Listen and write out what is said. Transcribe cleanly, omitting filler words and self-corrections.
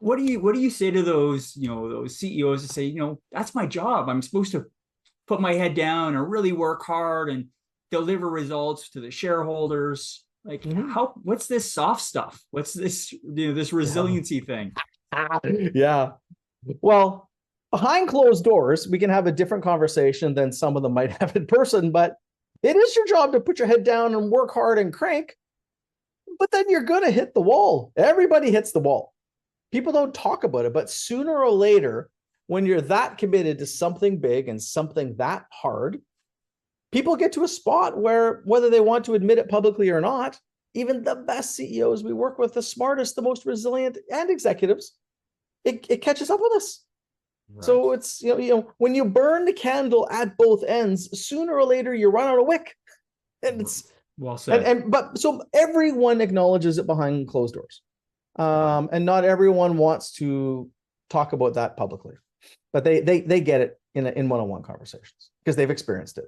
what do you say to those, those CEOs that say, that's my job. I'm supposed to put my head down and really work hard and deliver results to the shareholders. Like, Mhm. what's this soft stuff? What's this, this Yeah. resiliency thing? Yeah. Well, behind closed doors, we can have a different conversation than some of them might have in person, but it is your job to put your head down and work hard and crank, but then you're going to hit the wall. Everybody hits the wall. People don't talk about it, but sooner or later, when you're that committed to something big and something that hard, people get to a spot where, whether they want to admit it publicly or not, even the best CEOs we work with, the smartest, the most resilient, and executives, it catches up with us. Right. So it's when you burn the candle at both ends, sooner or later you run out of wick, and it's Well said. and but so everyone acknowledges it behind closed doors, Wow. and not everyone wants to talk about that publicly, but they get it in one-on-one conversations because they've experienced it.